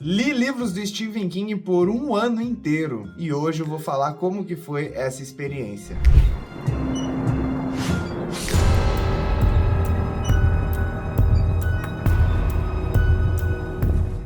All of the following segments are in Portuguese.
Li livros do Stephen King por um ano inteiro e hoje eu vou falar como que foi essa experiência.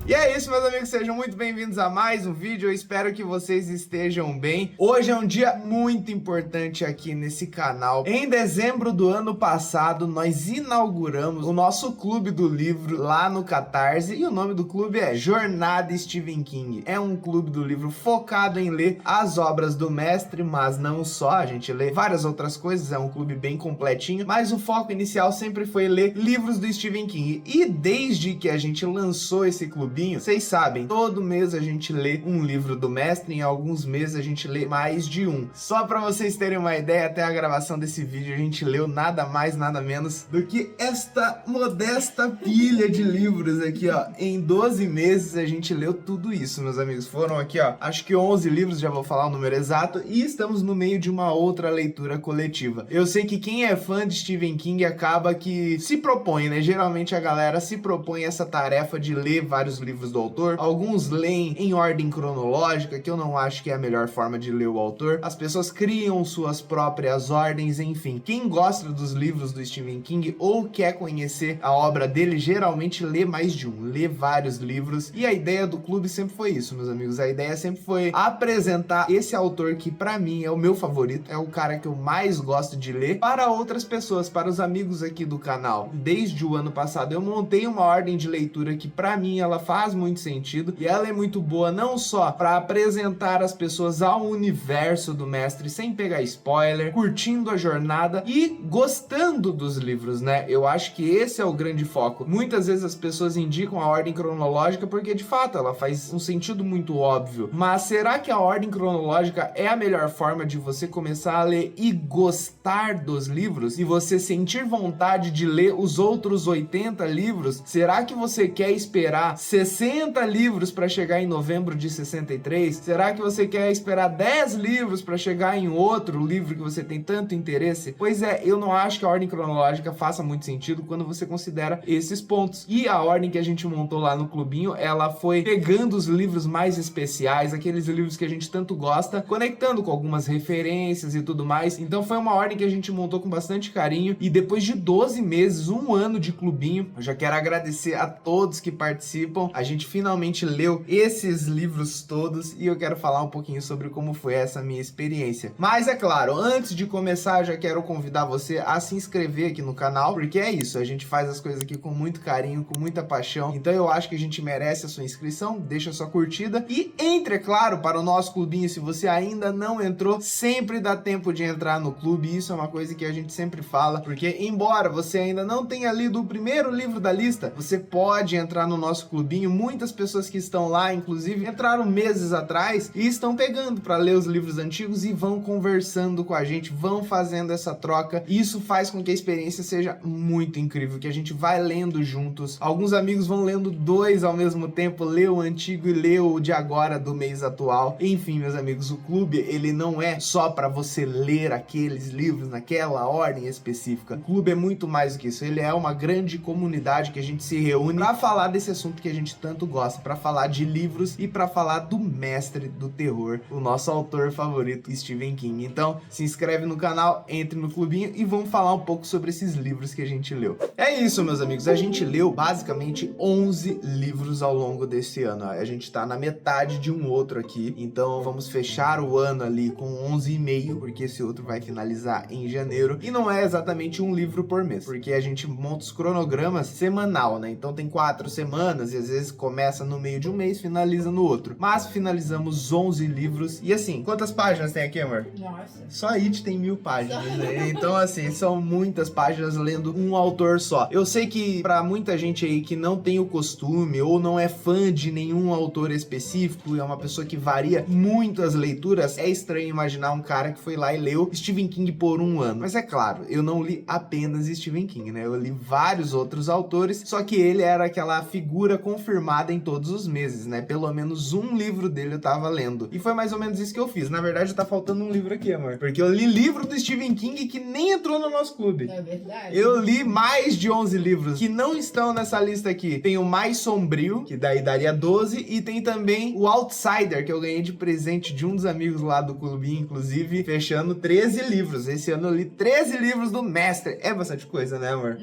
E é isso, meus amigos, sejam muito bem-vindos a mais um vídeo, eu espero que vocês estejam bem. Hoje é um dia muito importante aqui nesse canal. Em dezembro do ano passado, nós inauguramos o nosso clube do livro lá no Catarse, e o nome do clube é Jornada Stephen King. É um clube do livro focado em ler as obras do mestre, mas não só, a gente lê várias outras coisas, é um clube bem completinho, mas o foco inicial sempre foi ler livros do Stephen King. E desde que a gente lançou esse clube, vocês sabem, todo mês a gente lê um livro do mestre, em alguns meses a gente lê mais de um. Só para vocês terem uma ideia, até a gravação desse vídeo a gente leu nada mais, nada menos do que esta modesta pilha de livros aqui, ó. Em 12 meses a gente leu tudo isso, meus amigos. Foram aqui, ó, acho que 11 livros, já vou falar o número exato, e estamos no meio de uma outra leitura coletiva. Eu sei que quem é fã de Stephen King acaba que se propõe, né? Geralmente a galera se propõe essa tarefa de ler vários livros do autor. Alguns leem em ordem cronológica, que eu não acho que é a melhor forma de ler o autor. As pessoas criam suas próprias ordens, enfim. Quem gosta dos livros do Stephen King ou quer conhecer a obra dele, geralmente lê mais de um, lê vários livros. E a ideia do clube sempre foi isso, meus amigos. A ideia sempre foi apresentar esse autor que pra mim é o meu favorito, é o cara que eu mais gosto de ler, para outras pessoas, para os amigos aqui do canal. Desde o ano passado eu montei uma ordem de leitura que pra mim ela faz muito sentido, e ela é muito boa não só para apresentar as pessoas ao universo do mestre sem pegar spoiler, curtindo a jornada e gostando dos livros, né? Eu acho que esse é o grande foco. Muitas vezes as pessoas indicam a ordem cronológica porque de fato ela faz um sentido muito óbvio, mas será que a ordem cronológica é a melhor forma de você começar a ler e gostar dos livros e você sentir vontade de ler os outros 80 livros? Será que você quer esperar 60 livros para chegar em novembro de 63? Será que você quer esperar 10 livros para chegar em outro livro que você tem tanto interesse? Pois é, eu não acho que a ordem cronológica faça muito sentido quando você considera esses pontos. E a ordem que a gente montou lá no clubinho, ela foi pegando os livros mais especiais, aqueles livros que a gente tanto gosta, conectando com algumas referências e tudo mais. Então foi uma ordem que a gente montou com bastante carinho, e depois de 12 meses, um ano de clubinho, eu já quero agradecer a todos que participam. A gente finalmente leu esses livros todos e eu quero falar um pouquinho sobre como foi essa minha experiência. Mas é claro, antes de começar, já quero convidar você a se inscrever aqui no canal, porque é isso, a gente faz as coisas aqui com muito carinho, com muita paixão, então eu acho que a gente merece a sua inscrição, deixa a sua curtida e entre, é claro, para o nosso clubinho. Se você ainda não entrou, sempre dá tempo de entrar no clube, isso é uma coisa que a gente sempre fala, porque embora você ainda não tenha lido o primeiro livro da lista, você pode entrar no nosso clubinho. Muitas pessoas que estão lá, inclusive, entraram meses atrás e estão pegando para ler os livros antigos e vão conversando com a gente, vão fazendo essa troca. Isso faz com que a experiência seja muito incrível, que a gente vai lendo juntos. Alguns amigos vão lendo dois ao mesmo tempo, lê o antigo e lê o de agora, do mês atual. Enfim, meus amigos, o clube, ele não é só para você ler aqueles livros naquela ordem específica. O clube é muito mais do que isso, ele é uma grande comunidade que a gente se reúne para falar desse assunto que a gente tanto gosta, para falar de livros e para falar do mestre do terror, o nosso autor favorito, Stephen King. Então, se inscreve no canal, entre no clubinho e vamos falar um pouco sobre esses livros que a gente leu. É isso, meus amigos, a gente leu basicamente 11 livros ao longo desse ano. A gente tá na metade de um outro aqui, então vamos fechar o ano ali com 11,5, porque esse outro vai finalizar em janeiro, e não é exatamente um livro por mês, porque a gente monta os cronogramas semanal, né? Então tem 4 semanas e às vezes começa no meio de um mês, finaliza no outro. Mas finalizamos 11 livros. E assim, quantas páginas tem aqui, amor? Nossa. Só It tem 1000 páginas, né? Então assim, são muitas páginas lendo um autor só. Eu sei que pra muita gente aí que não tem o costume ou não é fã de nenhum autor específico, é uma pessoa que varia muito as leituras, é estranho imaginar um cara que foi lá e leu Stephen King por um ano. Mas é claro, eu não li apenas Stephen King, né? Eu li vários outros autores, só que ele era aquela figura confirmada jornada em todos os meses, né? Pelo menos um livro dele eu tava lendo. E foi mais ou menos isso que eu fiz. Na verdade, tá faltando um livro aqui, amor. Porque eu li livro do Stephen King que nem entrou no nosso clube. É verdade. Eu li mais de 11 livros que não estão nessa lista aqui. Tem o Mais Sombrio, que daí daria 12, e tem também o Outsider, que eu ganhei de presente de um dos amigos lá do clubinho, inclusive, fechando 13 livros. Esse ano eu li 13 livros do mestre. É bastante coisa, né, amor?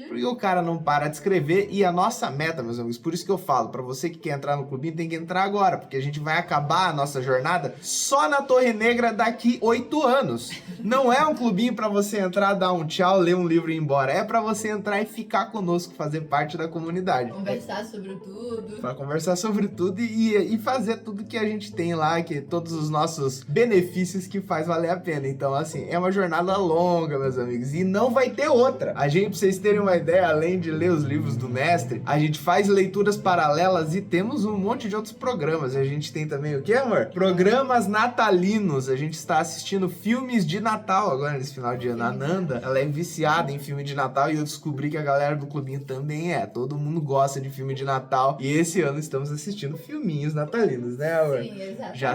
Porque o cara não para de escrever, e a nossa meta, meus amigos, por isso que eu falo, pra você que quer entrar no clubinho, tem que entrar agora, porque a gente vai acabar a nossa jornada só na Torre Negra daqui 8 anos. Não é um clubinho pra você entrar, dar um tchau, ler um livro e ir embora. É pra você entrar e ficar conosco, fazer parte da comunidade. Conversar sobre tudo. Pra conversar sobre tudo e fazer tudo que a gente tem lá, que todos os nossos benefícios que faz valer a pena. Então, assim, é uma jornada longa, meus amigos, e não vai ter outra. A gente, pra vocês terem uma ideia, além de ler os livros do mestre, a gente faz leituras paralelas e temos um monte de outros programas. A gente tem também o que, amor? Programas natalinos. A gente está assistindo filmes de Natal agora nesse final de ano. A Nanda, ela é viciada em filme de Natal e eu descobri que a galera do clubinho também é. Todo mundo gosta de filme de Natal e esse ano estamos assistindo filminhos natalinos, né, amor? Sim, exatamente. Já,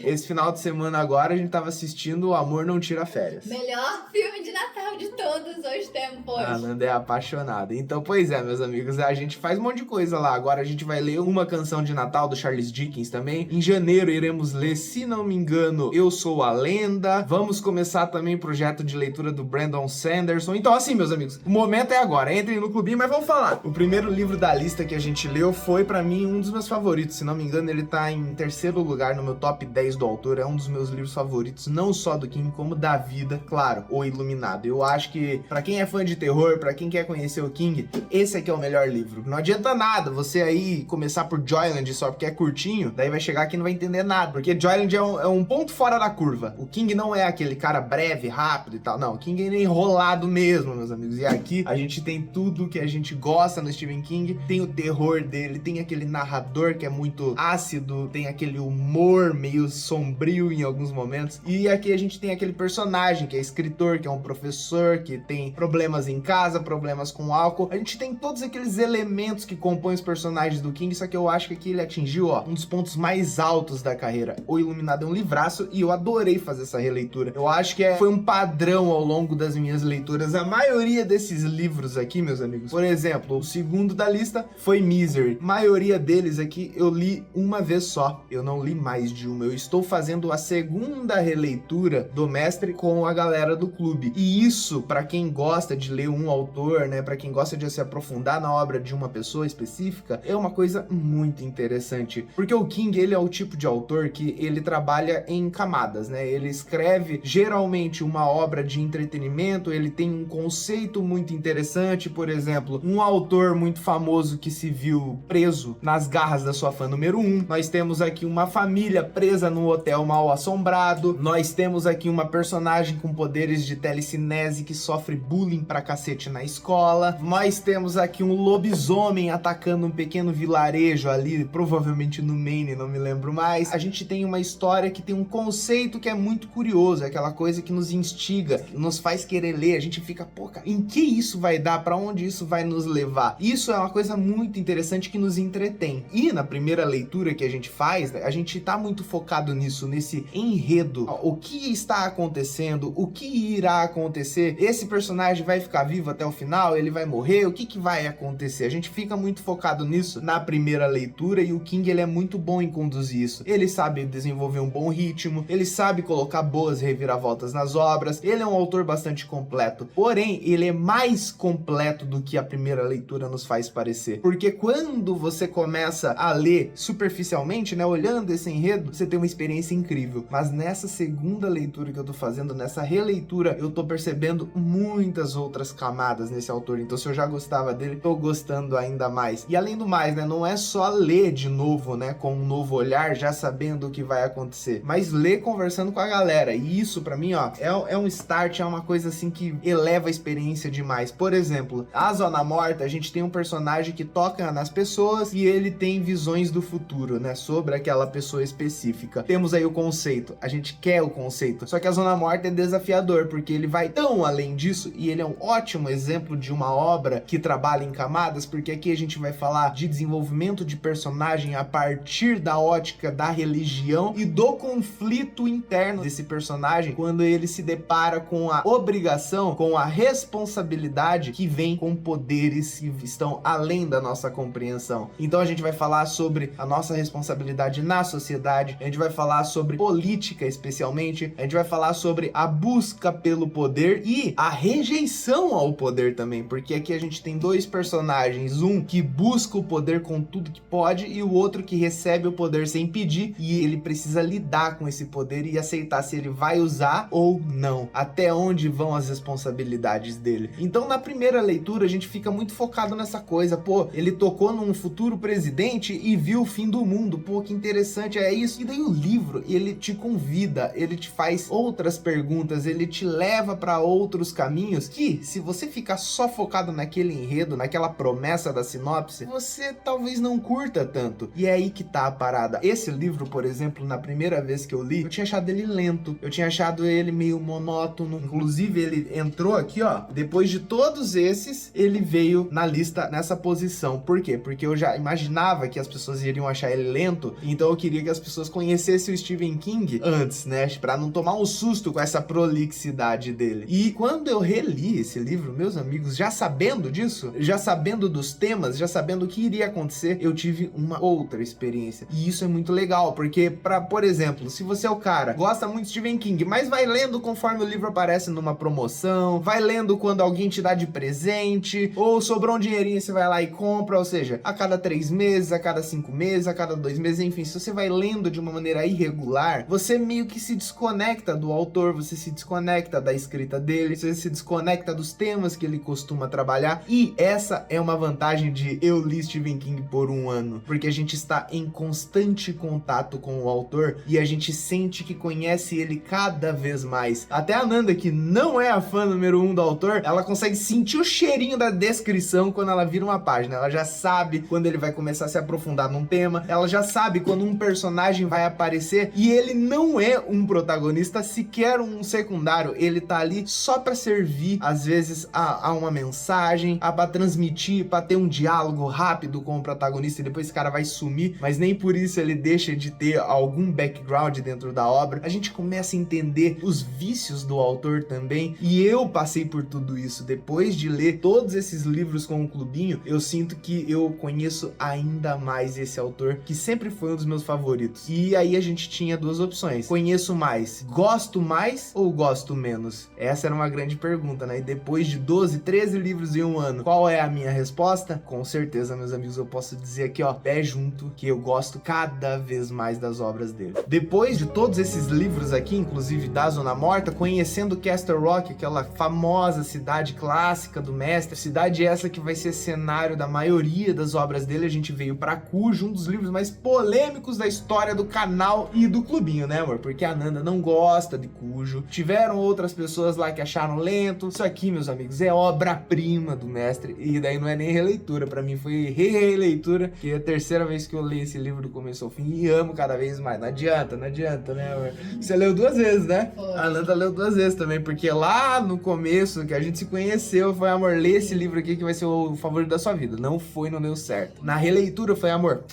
esse final de semana agora a gente tava assistindo O Amor Não Tira Férias. Melhor filme de Natal de todos os tempos. A Nanda é apaixonada. Então, pois é, meus amigos, a gente faz um monte de coisa lá. Agora a gente vai ler uma canção de Natal do Charles Dickens também. Em janeiro iremos ler, se não me engano, Eu Sou a Lenda. Vamos começar também o projeto de leitura do Brandon Sanderson. Então, assim, meus amigos, o momento é agora. Entrem no clubinho, mas vamos falar. O primeiro livro da lista que a gente leu foi, pra mim, um dos meus favoritos. Se não me engano, ele tá em terceiro lugar no meu top 10 do autor. É um dos meus livros favoritos, não só do King, como da vida. Claro, O Iluminado. Eu acho que, pra quem é fã de terror, pra quem quer conhecer o King, esse aqui é o melhor livro. Não adianta nada você aí começar por Joyland só porque é curtinho, daí vai chegar aqui e não vai entender nada, porque Joyland é um ponto fora da curva. O King não é aquele cara breve, rápido e tal, não. O King é enrolado mesmo, meus amigos. E aqui a gente tem tudo que a gente gosta no Stephen King, tem o terror dele, tem aquele narrador que é muito ácido, tem aquele humor meio sombrio em alguns momentos, e aqui a gente tem aquele personagem que é escritor, que é um professor, que tem problemas em casa, problemas com álcool. A gente tem todos aqueles elementos que compõem os personagens do King, só que eu acho que aqui ele atingiu, ó, um dos pontos mais altos da carreira. O Iluminado é um livraço e eu adorei fazer essa releitura. Eu acho que foi um padrão ao longo das minhas leituras. A maioria desses livros aqui, meus amigos, por exemplo, o segundo da lista foi Misery. A maioria deles aqui eu li uma vez só. Eu não li mais de uma. Eu estou fazendo a segunda releitura do mestre com a galera do clube. E isso, pra quem gosta de ler um autor, né, pra quem gosta de se aprofundar na obra de uma pessoa específica, é uma coisa muito interessante. Porque o King, ele é o tipo de autor que ele trabalha em camadas, né? Ele escreve geralmente uma obra de entretenimento, ele tem um conceito muito interessante, por exemplo, um autor muito famoso que se viu preso nas garras da sua fã número 1. Nós temos aqui uma família presa num hotel mal assombrado. Nós temos aqui uma personagem com poderes de telecinese que sofre bullying pra cacete na escola. Nós temos aqui um lobisomem atacando um pequeno vilarejo ali, provavelmente no Maine, não me lembro mais. A gente tem uma história que tem um conceito que é muito curioso, é aquela coisa que nos instiga, nos faz querer ler. A gente fica, pô, cara, em que isso vai dar? Pra onde isso vai nos levar? Isso é uma coisa muito interessante que nos entretém. E na primeira leitura que a gente faz, né, a gente tá muito focado nisso, nesse enredo. O que está acontecendo? O que irá acontecer? Esse personagem vai ficar vivo até o final? Ele vai morrer? O que vai acontecer? A gente fica muito focado nisso na primeira leitura e o King, ele é muito bom em conduzir isso. Ele sabe desenvolver um bom ritmo, ele sabe colocar boas reviravoltas nas obras, ele é um autor bastante completo. Porém, ele é mais completo do que a primeira leitura nos faz parecer. Porque quando você começa a ler superficialmente, né, olhando esse enredo, você tem uma experiência incrível. Mas nessa segunda leitura que eu tô fazendo, nessa releitura, eu tô percebendo muitas outras camadas nesse autor. Então, se eu já gostava dele, tô gostando ainda mais. E além do mais, né, não é só ler de novo, né, com um novo olhar, já sabendo o que vai acontecer, mas ler conversando com a galera. E isso, pra mim, ó, é um start, é uma coisa assim que eleva a experiência demais. Por exemplo, a Zona Morta, a gente tem um personagem que toca nas pessoas e ele tem visões do futuro, né, sobre aquela pessoa específica. Temos aí o conceito, a gente quer o conceito, só que a Zona Morta é desafiador, porque ele vai tão além disso e ele é um ótimo exemplo de uma obra que trabalha em camadas, porque aqui a gente vai falar de desenvolvimento de personagem a partir da ótica da religião e do conflito interno desse personagem quando ele se depara com a obrigação, com a responsabilidade que vem com poderes que estão além da nossa compreensão. Então a gente vai falar sobre a nossa responsabilidade na sociedade, a gente vai falar sobre política especialmente, a gente vai falar sobre a busca pelo poder e a rejeição ao poder também, porque aqui a gente tem dois personagens, um que busca o poder com tudo que pode e o outro que recebe o poder sem pedir e ele precisa lidar com esse poder e aceitar se ele vai usar ou não, até onde vão as responsabilidades dele. Então na primeira leitura a gente fica muito focado nessa coisa, pô, ele tocou num futuro presidente e viu o fim do mundo, pô, que interessante é isso. E daí o livro, ele te convida, ele te faz outras perguntas, ele te leva para outros caminhos que, se você ficar só focado naquele enredo, naquela promessa da sinopse, você talvez não curta tanto. E é aí que tá a parada. Esse livro, por exemplo, na primeira vez que eu li, eu tinha achado ele lento, eu tinha achado ele meio monótono, inclusive ele entrou aqui, ó, depois de todos esses, ele veio na lista nessa posição. Por quê? Porque eu já imaginava que as pessoas iriam achar ele lento, então eu queria que as pessoas conhecessem o Stephen King antes, né, pra não tomar um susto com essa prolixidade dele. E quando eu reli esse livro, meus amigos, já sabendo disso, já sabendo dos temas, já sabendo o que iria acontecer, eu tive uma outra experiência. E isso é muito legal, porque, por exemplo, se você é o cara, gosta muito de Stephen King, mas vai lendo conforme o livro aparece numa promoção, vai lendo quando alguém te dá de presente, ou sobrou um dinheirinho, você vai lá e compra, ou seja, a cada 3 meses, a cada 5 meses, a cada 2 meses, enfim, se você vai lendo de uma maneira irregular, você meio que se desconecta do autor, você se desconecta da escrita dele, você se desconecta dos temas que ele costuma trabalhar, e essa é uma vantagem de eu li Stephen King por 1 ano, porque a gente está em constante contato com o autor e a gente sente que conhece ele cada vez mais. Até a Nanda, que não é a fã número 1 do autor, ela consegue sentir o cheirinho da descrição quando ela vira uma página, ela já sabe quando ele vai começar a se aprofundar num tema, ela já sabe quando um personagem vai aparecer e ele não é um protagonista, sequer um secundário, ele tá ali só pra servir, às vezes, a uma mensagem, pra transmitir, pra ter um diálogo rápido com o protagonista e depois esse cara vai sumir, mas nem por isso ele deixa de ter algum background dentro da obra. A gente começa a entender os vícios do autor também, e eu passei por tudo isso. Depois de ler todos esses livros com o Clubinho, eu sinto que eu conheço ainda mais esse autor, que sempre foi um dos meus favoritos. E aí a gente tinha duas opções: conheço mais, gosto mais ou gosto menos? Essa era uma grande pergunta, né? E depois de 12, 13 livros em 1 ano, qual é a minha resposta? Com certeza, meus amigos, eu posso dizer aqui, ó, pé junto, que eu gosto cada vez mais das obras dele. Depois de todos esses livros aqui, inclusive da Zona Morta, conhecendo Castle Rock, aquela famosa cidade clássica do mestre, cidade essa que vai ser cenário da maioria das obras dele, a gente veio pra Cujo, um dos livros mais polêmicos da história do canal e do Clubinho, né, amor? Porque a Nanda não gosta de Cujo, tiveram outras pessoas lá que acharam lento. Isso aqui, meus amigos, é obra-prima do mestre, e daí não é nem releitura, pra mim foi releitura, que é a terceira vez que eu li esse livro do começo ao fim, e amo cada vez mais. Não adianta, né, amor? Você leu 2 vezes, né? Foi. A Nanda leu 2 vezes também, porque lá no começo, que a gente se conheceu, foi, amor, lê esse livro aqui que vai ser o favorito da sua vida. Não foi, não deu certo. Na releitura foi, amor,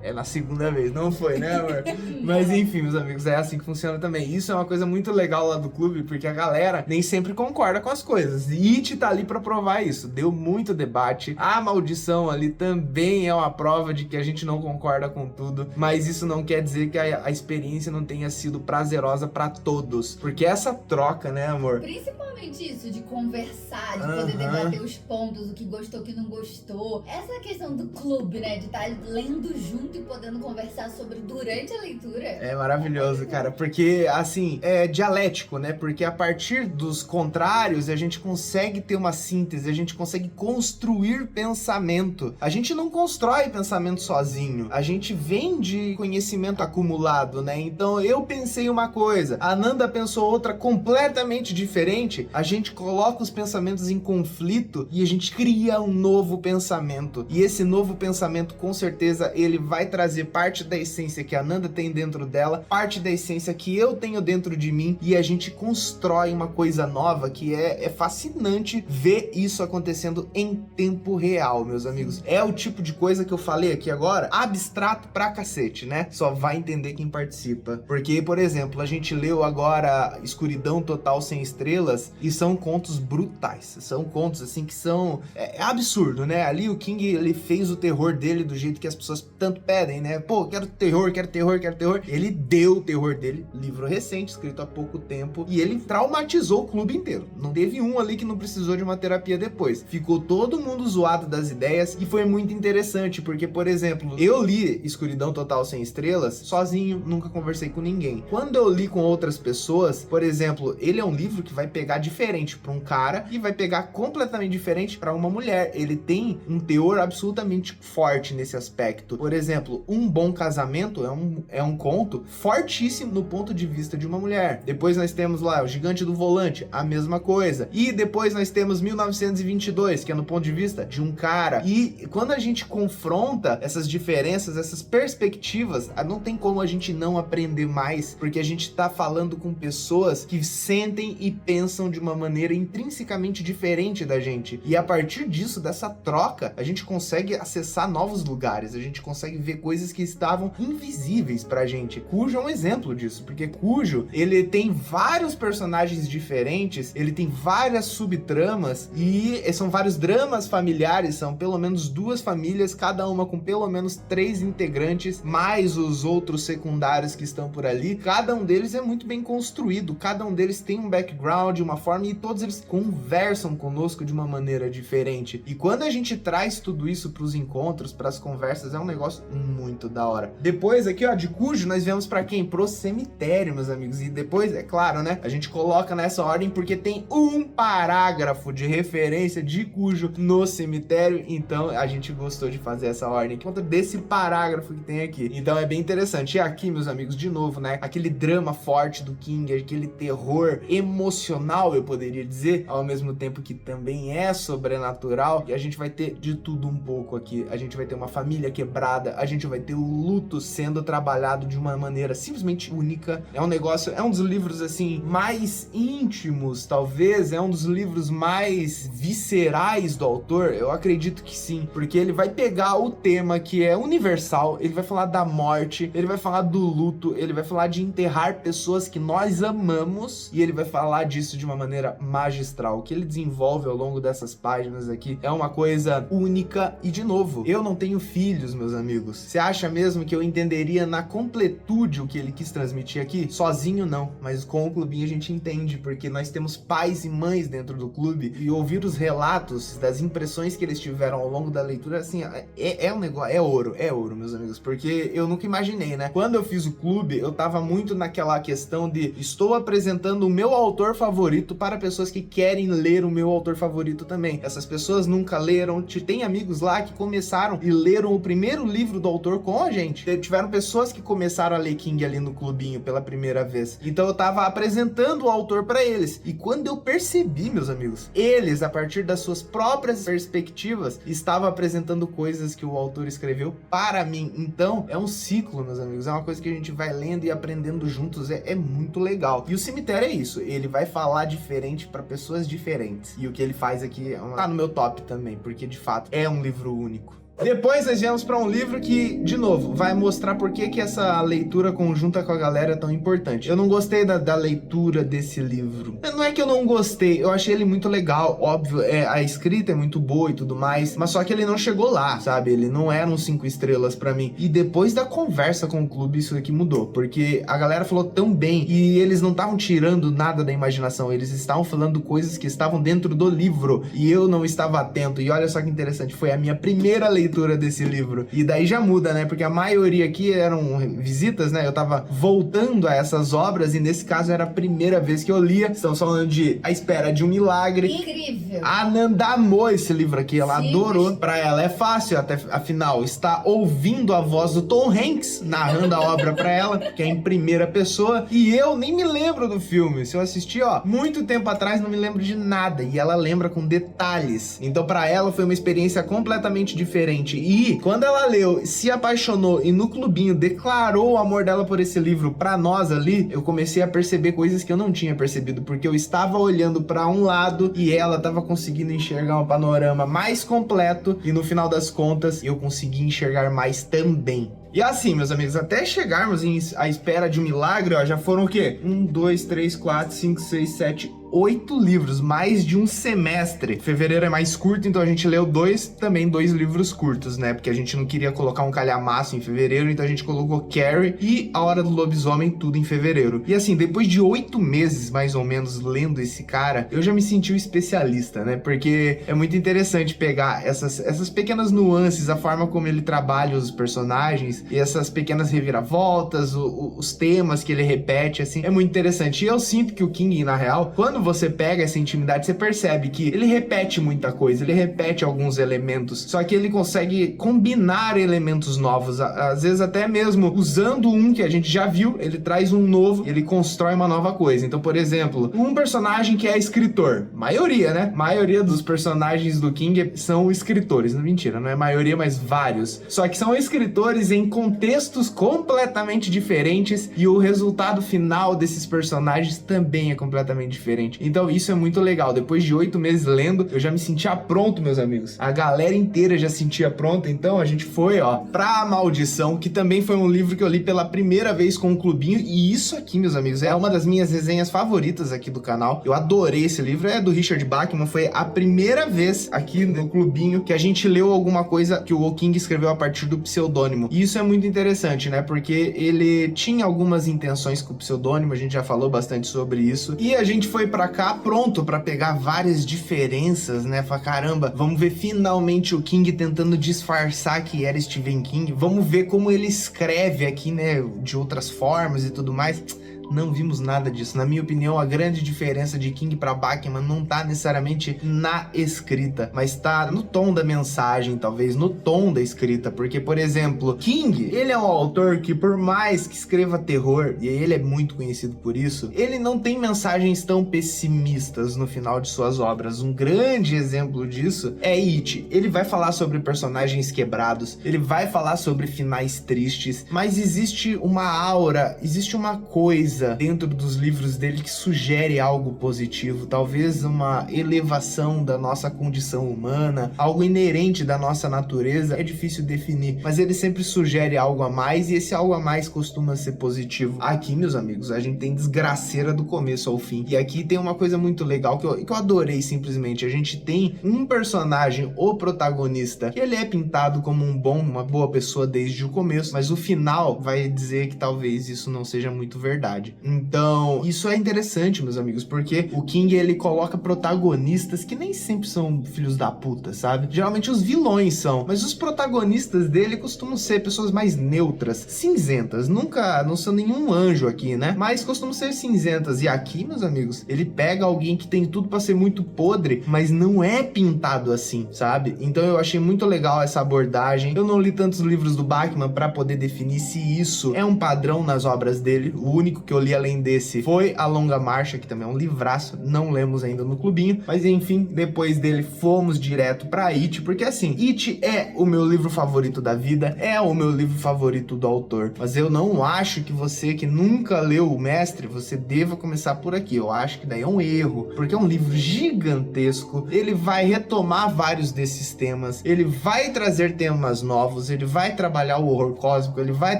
é na segunda vez, não foi, né, amor? Mas enfim, meus amigos, é assim que funciona também. Isso é uma coisa muito legal lá do clube, porque a galera nem sempre concorda com as coisas. E It tá ali pra provar isso. Deu muito debate. A maldição ali também é uma prova de que a gente não concorda com tudo. Mas isso não quer dizer que a experiência não tenha sido prazerosa pra todos. Porque essa troca, né, amor? Principalmente isso, de conversar, de poder debater os pontos, o que gostou, o que não gostou. Essa questão do clube, né, de estar lendo junto e podendo conversar sobre durante a leitura. É maravilhoso, cara, porque, assim, é dialético, né? Porque a partir dos contrários, a gente consegue ter uma síntese, a gente consegue construir pensamento. A gente não constrói pensamento sozinho, a gente vem de conhecimento acumulado, né? Então, eu pensei uma coisa, a Nanda pensou outra completamente diferente, a gente coloca os pensamentos em conflito e a gente cria um novo pensamento. E esse novo pensamento, com certeza, ele vai vai trazer parte da essência que a Nanda tem dentro dela, parte da essência que eu tenho dentro de mim, e a gente constrói uma coisa nova que é fascinante ver isso acontecendo em tempo real, meus amigos. É o tipo de coisa que eu falei aqui agora, abstrato pra cacete, né? Só vai entender quem participa. Porque, por exemplo, a gente leu agora Escuridão Total Sem Estrelas, e são contos brutais. São contos, assim, que são... É absurdo, né? Ali o King, ele fez o terror dele do jeito que as pessoas tanto pedem, né? Pô, quero terror, quero terror, quero terror. Ele deu o terror dele, livro recente, escrito há pouco tempo, e ele traumatizou o clube inteiro. Não teve um ali que não precisou de uma terapia depois. Ficou todo mundo zoado das ideias, e foi muito interessante, porque, por exemplo, eu li Escuridão Total Sem Estrelas sozinho, nunca conversei com ninguém. Quando eu li com outras pessoas, por exemplo, ele é um livro que vai pegar diferente para um cara e vai pegar completamente diferente para uma mulher. Ele tem um teor absolutamente forte nesse aspecto. Por exemplo, Um Bom Casamento é um conto fortíssimo no ponto de vista de uma mulher. Depois nós temos lá O Gigante do Volante, a mesma coisa. E depois nós temos 1922, que é no ponto de vista de um cara. E quando a gente confronta essas diferenças, essas perspectivas, não tem como a gente não aprender mais, porque a gente tá falando com pessoas que sentem e pensam de uma maneira intrinsecamente diferente da gente. E a partir disso, dessa troca, a gente consegue acessar novos lugares, a gente consegue ver coisas que estavam invisíveis pra gente. Cujo é um exemplo disso, porque Cujo, ele tem vários personagens diferentes, ele tem várias subtramas, e são vários dramas familiares, são pelo menos 2 famílias, cada uma com pelo menos 3 integrantes, mais os outros secundários que estão por ali. Cada um deles é muito bem construído, cada um deles tem um background, uma forma, e todos eles conversam conosco de uma maneira diferente. E quando a gente traz tudo isso pros encontros, pras conversas, é um negócio muito da hora. Depois aqui, ó, de Cujo, nós viemos pra quem? Pro Cemitério, meus amigos. E depois, é claro, né, a gente coloca nessa ordem porque tem um parágrafo de referência de Cujo no Cemitério, então a gente gostou de fazer essa ordem por conta desse parágrafo que tem aqui. Então é bem interessante. E aqui, meus amigos, de novo, né, aquele drama forte do King, aquele terror emocional, eu poderia dizer, ao mesmo tempo que também é sobrenatural, e a gente vai ter de tudo um pouco aqui. A gente vai ter uma família quebrada, a gente vai ter o luto sendo trabalhado de uma maneira simplesmente única. É um negócio, é um dos livros, assim, mais íntimos, talvez, é um dos livros mais viscerais do autor, eu acredito que sim, porque ele vai pegar o tema que é universal, ele vai falar da morte, ele vai falar do luto, ele vai falar de enterrar pessoas que nós amamos, e ele vai falar disso de uma maneira magistral. O que ele desenvolve ao longo dessas páginas aqui é uma coisa única. E de novo, eu não tenho filhos, meus amigos. Você acha mesmo que eu entenderia na completude o que ele quis transmitir aqui? Sozinho não, mas com o clubinho a gente entende, porque nós temos pais e mães dentro do clube, e ouvir os relatos das impressões que eles tiveram ao longo da leitura, assim, é um negócio, é ouro, meus amigos, porque eu nunca imaginei, né? Quando eu fiz o clube, eu tava muito naquela questão de estou apresentando o meu autor favorito para pessoas que querem ler o meu autor favorito também. Essas pessoas nunca leram, tem amigos lá que começaram e leram o primeiro livro do autor com a gente. Tiveram pessoas que começaram a ler King ali no clubinho pela primeira vez. Então eu tava apresentando o autor para eles. E quando eu percebi, meus amigos, eles, a partir das suas próprias perspectivas, estavam apresentando coisas que o autor escreveu para mim. Então, é um ciclo, meus amigos. É uma coisa que a gente vai lendo e aprendendo juntos. É muito legal. E o Cemitério é isso. Ele vai falar diferente para pessoas diferentes. E o que ele faz aqui tá no meu top também, porque de fato é um livro único. Depois nós viemos para um livro que, de novo, vai mostrar por que essa leitura conjunta com a galera é tão importante. Eu não gostei da leitura desse livro. Não é que eu não gostei, eu achei ele muito legal, óbvio, a escrita é muito boa e tudo mais, mas só que ele não chegou lá, sabe? Ele não era um 5 estrelas para mim. E depois da conversa com o clube, isso aqui mudou, porque a galera falou tão bem e eles não estavam tirando nada da imaginação, eles estavam falando coisas que estavam dentro do livro e eu não estava atento. E olha só que interessante, foi a minha primeira leitura desse livro. E daí já muda, né? Porque a maioria aqui eram visitas, né? Eu tava voltando a essas obras e nesse caso era a primeira vez que eu lia. Estamos falando de A Espera de um Milagre. Incrível! A Nanda amou esse livro aqui, ela adorou. Pra ela é fácil, até afinal, está ouvindo a voz do Tom Hanks narrando a obra pra ela, que é em primeira pessoa. E eu nem me lembro do filme. Se eu assisti, ó, muito tempo atrás, não me lembro de nada. E ela lembra com detalhes. Então pra ela foi uma experiência completamente diferente. diferente. E quando ela leu, se apaixonou e no clubinho declarou o amor dela por esse livro pra nós ali, eu comecei a perceber coisas que eu não tinha percebido, porque eu estava olhando pra um lado e ela tava conseguindo enxergar um panorama mais completo, e no final das contas eu consegui enxergar mais também. E assim, meus amigos, até chegarmos à espera de um milagre, ó, já foram o quê? 1, 2, 3, 4, 5, 6, 7, 8 livros, mais de um semestre. Fevereiro é mais curto, então a gente leu também dois livros curtos, né? Porque a gente não queria colocar um calhamaço em fevereiro, então a gente colocou Carrie e A Hora do Lobisomem, tudo em fevereiro. E assim, depois de 8 meses, mais ou menos, lendo esse cara, eu já me senti um especialista, né? Porque é muito interessante pegar essas pequenas nuances, a forma como ele trabalha os personagens, e essas pequenas reviravoltas, os temas que ele repete, assim, é muito interessante. E eu sinto que o King, na real, quando você pega essa intimidade, você percebe que ele repete muita coisa, ele repete alguns elementos, só que ele consegue combinar elementos novos, às vezes até mesmo usando um que a gente já viu, ele traz um novo, ele constrói uma nova coisa. Então, por exemplo, um personagem que é escritor, maioria, né? Maioria dos personagens do King são escritores, não, mentira, não é maioria, mas vários. Só que são escritores em contextos completamente diferentes, e o resultado final desses personagens também é completamente diferente. Então isso é muito legal. Depois de 8 meses lendo, eu já me sentia pronto, meus amigos. A galera inteira já se sentia pronta, então a gente foi, ó, pra A Maldição, que também foi um livro que eu li pela primeira vez com o clubinho, e isso aqui, meus amigos, é uma das minhas resenhas favoritas aqui do canal. Eu adorei esse livro, é do Richard Bachman, foi a primeira vez aqui no clubinho que a gente leu alguma coisa que o King escreveu a partir do pseudônimo. E isso é muito interessante, né? Porque ele tinha algumas intenções com o pseudônimo, a gente já falou bastante sobre isso. E a gente foi pra cá pronto pra pegar várias diferenças, né? Fala, caramba, vamos ver finalmente o King tentando disfarçar que era Stephen King. Vamos ver como ele escreve aqui, né? De outras formas e tudo mais. Não vimos nada disso. Na minha opinião, a grande diferença de King para Bachman não tá necessariamente na escrita, mas tá no tom da mensagem, talvez no tom da escrita, porque, por exemplo, King, ele é um autor que, por mais que escreva terror, e ele é muito conhecido por isso, ele não tem mensagens tão pessimistas no final de suas obras. Um grande exemplo disso é It. Ele vai falar sobre personagens quebrados, ele vai falar sobre finais tristes, mas existe uma aura, existe uma coisa dentro dos livros dele que sugere algo positivo, talvez uma elevação da nossa condição humana, algo inerente da nossa natureza, é difícil definir, mas ele sempre sugere algo a mais, e esse algo a mais costuma ser positivo. Aqui, meus amigos, a gente tem desgraceira do começo ao fim, e aqui tem uma coisa muito legal que eu adorei simplesmente. A gente tem um personagem, o protagonista, que ele é pintado como uma boa pessoa desde o começo, mas o final vai dizer que talvez isso não seja muito verdade. Então, isso é interessante, meus amigos, porque o King, ele coloca protagonistas que nem sempre são filhos da puta, sabe? Geralmente os vilões são, mas os protagonistas dele costumam ser pessoas mais neutras, cinzentas, nunca, não são nenhum anjo aqui, né? Mas costumam ser cinzentas, e aqui, meus amigos, ele pega alguém que tem tudo pra ser muito podre, mas não é pintado assim, sabe? Então eu achei muito legal essa abordagem. Eu não li tantos livros do Bachman pra poder definir se isso é um padrão nas obras dele. O único que eu li além desse foi A Longa Marcha, que também é um livraço, não lemos ainda no clubinho, mas enfim, depois dele fomos direto pra It, porque assim, It é o meu livro favorito da vida, é o meu livro favorito do autor, mas eu não acho que você que nunca leu O Mestre, você deva começar por aqui. Eu acho que daí é um erro, porque é um livro gigantesco, ele vai retomar vários desses temas, ele vai trazer temas novos, ele vai trabalhar o horror cósmico, ele vai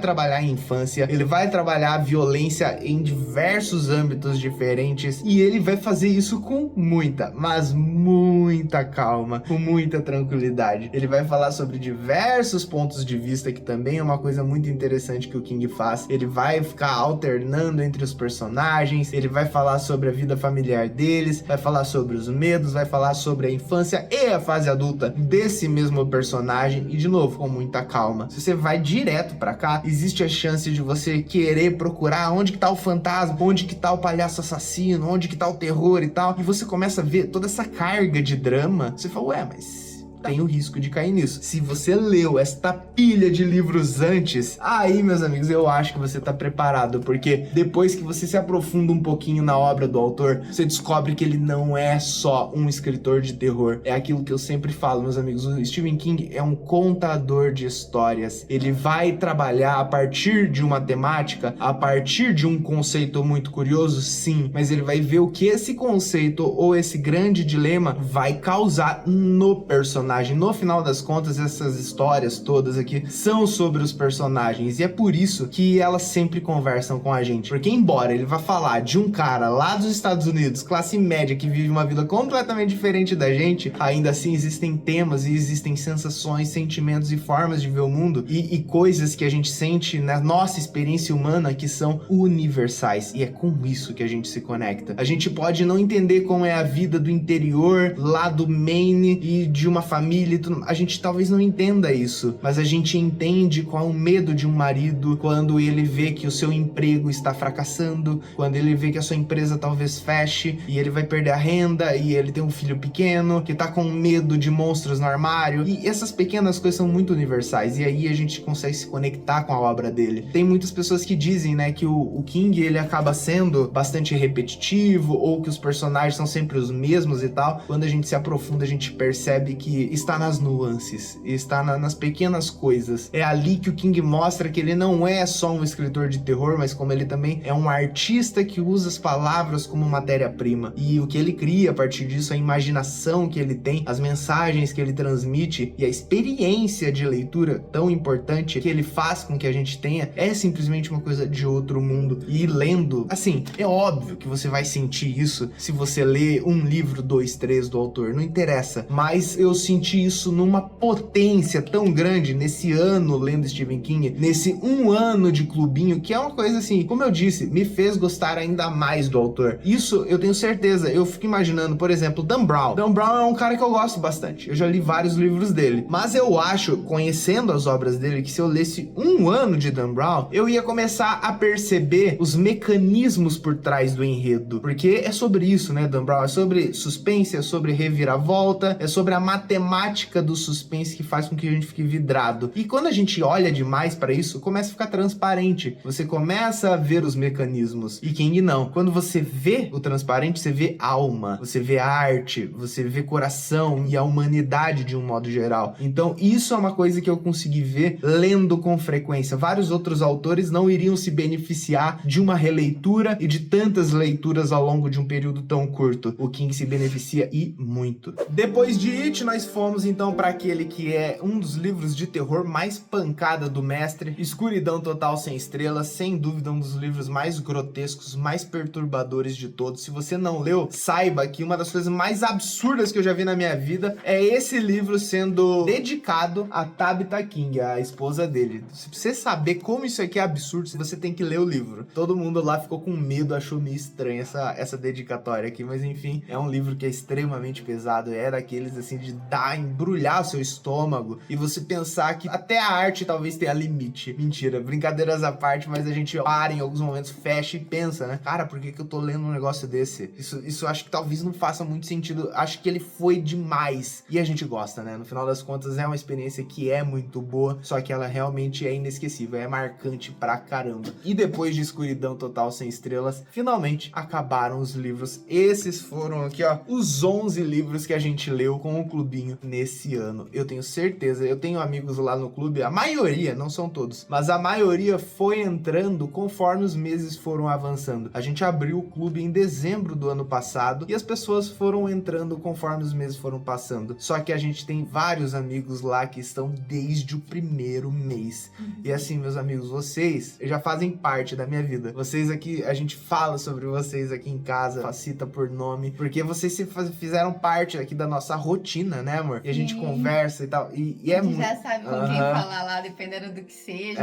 trabalhar a infância, ele vai trabalhar a violência em diversos âmbitos diferentes, e ele vai fazer isso com muita, mas muita calma, com muita tranquilidade. Ele vai falar sobre diversos pontos de vista, que também é uma coisa muito interessante que o King faz. Ele vai ficar alternando entre os personagens, ele vai falar sobre a vida familiar deles, vai falar sobre os medos, vai falar sobre a infância e a fase adulta desse mesmo personagem, e de novo, com muita calma. Se você vai direto pra cá, existe a chance de você querer procurar onde que tá o fantasma, onde que tá o palhaço assassino, onde que tá o terror e tal, e você começa a ver toda essa carga de drama. Você fala, ué, mas tem o risco de cair nisso. Se você leu esta pilha de livros antes, aí, meus amigos, eu acho que você tá preparado, porque depois que você se aprofunda um pouquinho na obra do autor, você descobre que ele não é só um escritor de terror. É aquilo que eu sempre falo, meus amigos, o Stephen King é um contador de histórias. Ele vai trabalhar a partir de uma temática, a partir de um conceito muito curioso, sim, mas ele vai ver o que esse conceito ou esse grande dilema vai causar no personagem. No final das contas, essas histórias todas aqui são sobre os personagens, e é por isso que elas sempre conversam com a gente, porque embora ele vá falar de um cara lá dos Estados Unidos, classe média, que vive uma vida completamente diferente da gente, ainda assim existem temas e existem sensações, sentimentos e formas de ver o mundo e coisas que a gente sente na nossa experiência humana que são universais, e é com isso que a gente se conecta. A gente pode não entender como é a vida do interior, lá do Maine e de uma família e tudo. A gente talvez não entenda isso, mas a gente entende qual é o medo de um marido quando ele vê que o seu emprego está fracassando, quando ele vê que a sua empresa talvez feche e ele vai perder a renda, e ele tem um filho pequeno que tá com medo de monstros no armário, e essas pequenas coisas são muito universais, e aí a gente consegue se conectar com a obra dele. Tem muitas pessoas que dizem, né, que o King, ele acaba sendo bastante repetitivo, ou que os personagens são sempre os mesmos e tal. Quando a gente se aprofunda, a gente percebe que está nas nuances, está nas pequenas coisas. É ali que o King mostra que ele não é só um escritor de terror, mas como ele também é um artista que usa as palavras como matéria-prima. E o que ele cria a partir disso, a imaginação que ele tem, as mensagens que ele transmite e a experiência de leitura tão importante que ele faz com que a gente tenha, é simplesmente uma coisa de outro mundo. E lendo, assim, é óbvio que você vai sentir isso se você lê um livro, 2, 3 do autor, não interessa. Mas eu senti isso numa potência tão grande nesse ano lendo Stephen King, nesse um ano de clubinho, que é uma coisa assim, como eu disse, me fez gostar ainda mais do autor. Isso eu tenho certeza. Eu fico imaginando, por exemplo, Dan Brown. Dan Brown é um cara que eu gosto bastante. Eu já li vários livros dele. Mas eu acho, conhecendo as obras dele, que se eu lesse um ano de Dan Brown, eu ia começar a perceber os mecanismos por trás do enredo. Porque é sobre isso, né, Dan Brown? É sobre suspense, é sobre reviravolta, é sobre a matemática do suspense que faz com que a gente fique vidrado. E quando a gente olha demais pra isso, começa a ficar transparente. Você começa a ver os mecanismos. E King não. Quando você vê o transparente, você vê alma, você vê arte, você vê coração e a humanidade de um modo geral. Então isso é uma coisa que eu consegui ver lendo com frequência. Vários outros autores não iriam se beneficiar de uma releitura e de tantas leituras ao longo de um período tão curto. O King se beneficia e muito. Depois de It, nós fomos então para aquele que é um dos livros de terror mais pancada do mestre, Escuridão Total Sem Estrelas, sem dúvida um dos livros mais grotescos, mais perturbadores de todos. Se você não leu, saiba que uma das coisas mais absurdas que eu já vi na minha vida é esse livro sendo dedicado a Tabitha King, a esposa dele. Se você saber como isso aqui é absurdo, você tem que ler o livro. Todo mundo lá ficou com medo, achou meio estranho essa dedicatória aqui, mas enfim, é um livro que é extremamente pesado, é daqueles assim de embrulhar o seu estômago e você pensar que até a arte talvez tenha limite. Mentira, brincadeiras à parte, mas a gente para em alguns momentos, fecha e pensa, né? Cara, por que eu tô lendo um negócio desse? Isso acho que talvez não faça muito sentido, acho que ele foi demais. E a gente gosta, né? No final das contas é uma experiência que é muito boa, só que ela realmente é inesquecível, é marcante pra caramba. E depois de Escuridão Total Sem Estrelas, finalmente acabaram os livros. Esses foram aqui, ó, os 11 livros que a gente leu com o clubinho nesse ano. Eu tenho certeza, eu tenho amigos lá no clube, a maioria, não são todos, mas a maioria foi entrando conforme os meses foram avançando. A gente abriu o clube em dezembro do ano passado e as pessoas foram entrando conforme os meses foram passando. Só que a gente tem vários amigos lá que estão desde o primeiro mês. E assim, meus amigos, vocês já fazem parte da minha vida. Vocês aqui, a gente fala sobre vocês aqui em casa, cita por nome, porque vocês se fizeram parte aqui da nossa rotina, né, amor? E a gente conversa e tal. E é muito... já sabe com quem falar lá, dependendo do que seja.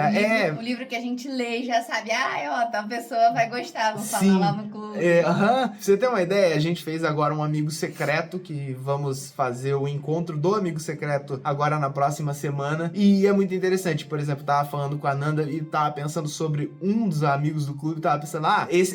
O livro que a gente lê já sabe, tal pessoa vai gostar, vou falar lá no clube. Pra você ter uma ideia, a gente fez agora um amigo secreto, que vamos fazer o encontro do amigo secreto agora na próxima semana. E é muito interessante, por exemplo, tava falando com a Nanda e tava pensando sobre um dos amigos do clube, tava pensando,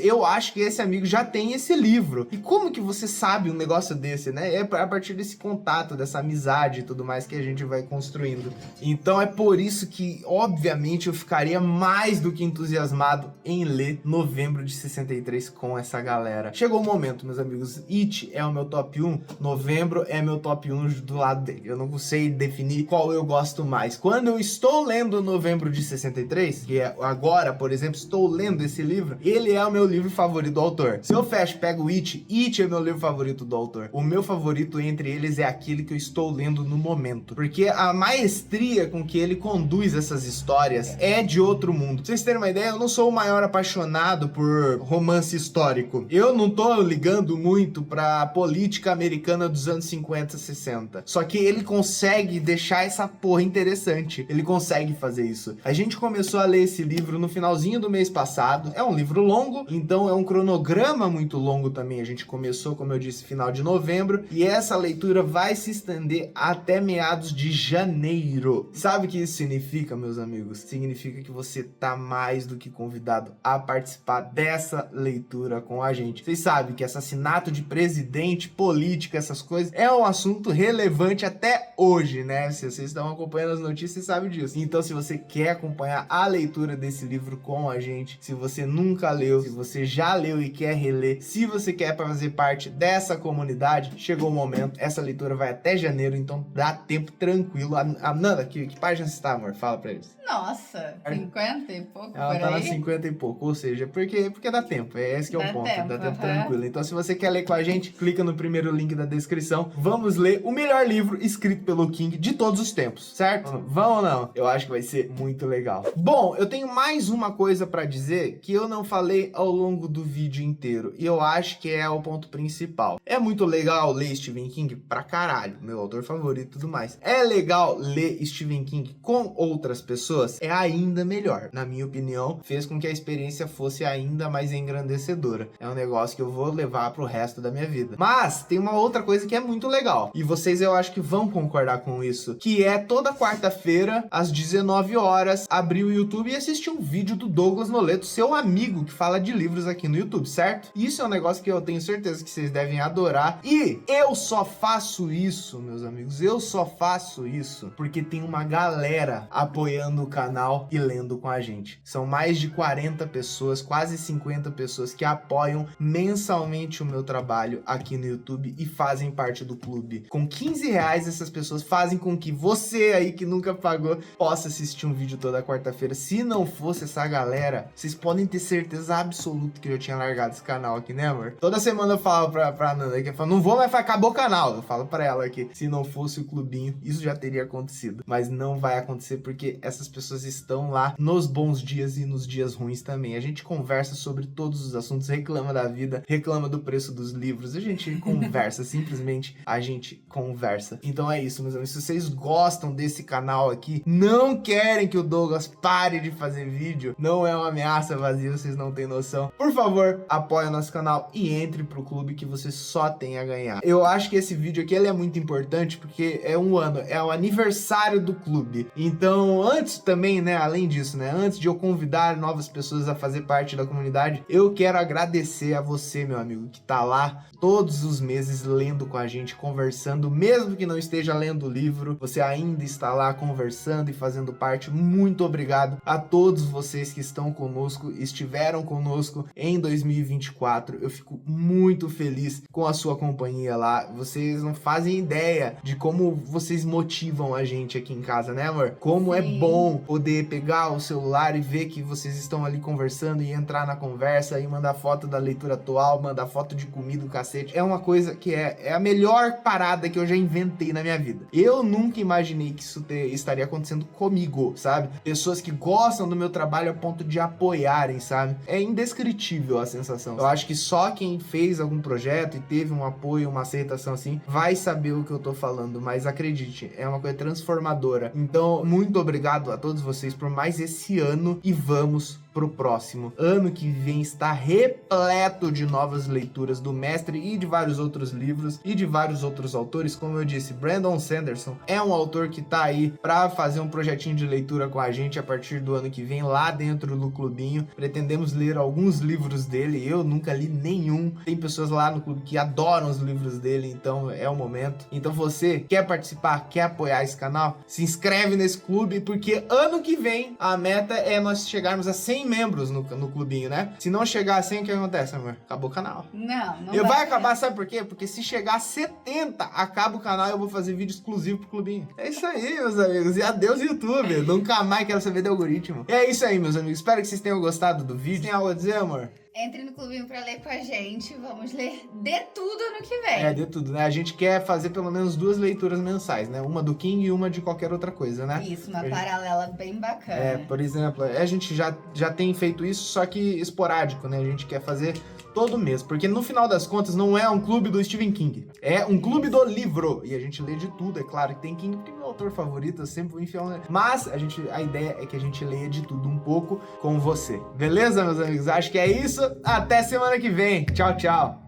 eu acho que esse amigo já tem esse livro. E como que você sabe um negócio desse, né? É a partir desse contato, dessa essa amizade e tudo mais que a gente vai construindo. Então é por isso que, obviamente, eu ficaria mais do que entusiasmado em ler Novembro de 63 com essa galera. Chegou o momento, meus amigos. It é o meu top 1, Novembro é meu top 1 do lado dele. Eu não sei definir qual eu gosto mais. Quando eu estou lendo Novembro de 63, que é agora, por exemplo, estou lendo esse livro, ele é o meu livro favorito do autor. Se eu pego It é meu livro favorito do autor. O meu favorito entre eles é aquele que eu estou lendo no momento, porque a maestria com que ele conduz essas histórias é de outro mundo. Pra vocês terem uma ideia, eu não sou o maior apaixonado por romance histórico. Eu não tô ligando muito pra política americana dos anos 50, 60. Só que ele consegue deixar essa porra interessante. Ele consegue fazer isso. A gente começou a ler esse livro no finalzinho do mês passado. É um livro longo, então é um cronograma muito longo também. A gente começou, como eu disse, final de novembro, e essa leitura vai se estender até meados de janeiro. Sabe o que isso significa, meus amigos? Significa que você tá mais do que convidado a participar dessa leitura com a gente. Vocês sabem que assassinato de presidente, política, essas coisas, é um assunto relevante até hoje, né? Se vocês estão acompanhando as notícias, vocês sabem disso. Então, se você quer acompanhar a leitura desse livro com a gente, se você nunca leu, se você já leu e quer reler, se você quer fazer parte dessa comunidade, chegou o momento. Essa leitura vai até janeiro, então dá tempo tranquilo. Nanda, que página você está, amor? Fala pra eles. Nossa, 50 e pouco. Ela tá nas 50 e pouco, ou seja, porque dá tempo. É esse que é o ponto, dá tempo tranquilo. Então, se você quer ler com a gente, clica no primeiro link da descrição. Vamos ler o melhor livro escrito pelo King de todos os tempos, certo? Vamos ou não? Eu acho que vai ser muito legal. Bom, eu tenho mais uma coisa pra dizer que eu não falei ao longo do vídeo inteiro, e eu acho que é o ponto principal. É muito legal ler Stephen King pra caralho, meu autor favorito e tudo mais. É legal ler Stephen King com outras pessoas? É ainda melhor. Na minha opinião, fez com que a experiência fosse ainda mais engrandecedora. É um negócio que eu vou levar pro resto da minha vida. Mas tem uma outra coisa que é muito legal, e vocês eu acho que vão concordar com isso, que é toda quarta-feira, às 19 horas, abrir o YouTube e assistir um vídeo do Douglas Noleto, seu amigo que fala de livros aqui no YouTube, certo? Isso é um negócio que eu tenho certeza que vocês devem adorar, e eu só faço isso, meus amigos, eu só faço isso porque tem uma galera apoiando o canal e lendo com a gente. São mais de 40 pessoas, quase 50 pessoas que apoiam mensalmente o meu trabalho aqui no YouTube e fazem parte do clube. Com 15 reais, essas pessoas fazem com que você aí que nunca pagou possa assistir um vídeo toda quarta-feira. Se não fosse essa galera, vocês podem ter certeza absoluta que eu tinha largado esse canal aqui, né, amor? Toda semana eu falo pra Nanda que eu falo, não vou, mas acabou o canal. Eu falo pra ela que se não fosse o clubinho, isso já teria acontecido. Mas não vai acontecer porque essas pessoas estão lá nos bons dias e nos dias ruins também. A gente conversa sobre todos os assuntos, reclama da vida, reclama do preço dos livros, a gente conversa, simplesmente a gente conversa. Então é isso, meus amigos. Se vocês gostam desse canal aqui, não querem que o Douglas pare de fazer vídeo, não é uma ameaça vazia, vocês não têm noção. Por favor, apoie o nosso canal e entre pro clube que você só tem a ganhar. Eu acho que esse vídeo aqui ele é muito importante porque é um ano, é o aniversário do clube. Então, antes também, né, além disso, né, antes de eu convidar novas pessoas a fazer parte da comunidade, eu quero agradecer a você, meu amigo, que tá lá todos os meses lendo com a gente, conversando, mesmo que não esteja lendo o livro, você ainda está lá conversando e fazendo parte. Muito obrigado a todos vocês que estão conosco, estiveram conosco em 2024. Eu fico muito feliz com a sua companhia lá. Vocês não fazem ideia de como vocês motivam a gente aqui em casa, né, amor? Como é bom poder pegar o celular e ver que vocês estão ali conversando e entrar na conversa e mandar foto da leitura atual, mandar foto de comida, o cacete. É uma coisa que é a melhor parada que eu já inventei na minha vida. Eu nunca imaginei que isso estaria acontecendo comigo, sabe? Pessoas que gostam do meu trabalho a ponto de apoiarem, sabe? É indescritível a sensação. Eu acho que só quem fez algum projeto e teve um apoio, uma aceitação assim, vai saber o que eu tô falando, mas acredite, é uma coisa transformadora. Então, muito obrigado a todos vocês por mais esse ano e vamos pro próximo. Ano que vem está repleto de novas leituras do mestre e de vários outros livros e de vários outros autores. Como eu disse, Brandon Sanderson é um autor que tá aí para fazer um projetinho de leitura com a gente a partir do ano que vem lá dentro do clubinho. Pretendemos ler alguns livros dele, eu nunca li nenhum. Tem pessoas lá no clube que adoram os livros dele, então é o momento. Então você quer participar, quer apoiar esse canal? Se inscreve nesse clube, porque ano que vem a meta é nós chegarmos a 100 membros no clubinho, né? Se não chegar a 100, o que acontece, amor? Acabou o canal. Não E vai acabar, sabe por quê? Porque se chegar a 70, acaba o canal e eu vou fazer vídeo exclusivo pro clubinho. É isso aí, meus amigos. E adeus, YouTube. Nunca mais quero saber do algoritmo. E é isso aí, meus amigos. Espero que vocês tenham gostado do vídeo. Tem algo a dizer, amor? Entre no clubinho pra ler com a gente. Vamos ler de tudo ano que vem. É, de tudo, né? A gente quer fazer pelo menos 2 leituras mensais, né? Uma do King e uma de qualquer outra coisa, né? Isso, uma paralela bem bacana. É, por exemplo, a gente já tem feito isso, só que esporádico, né? A gente quer fazer todo mês, porque no final das contas não é um clube do Stephen King, é um clube do livro, e a gente lê de tudo, é claro que tem King porque é meu autor favorito, eu sempre vou enfiar mas a ideia é que a gente leia de tudo um pouco com você, beleza, meus amigos? Acho que é isso, até semana que vem, tchau, tchau!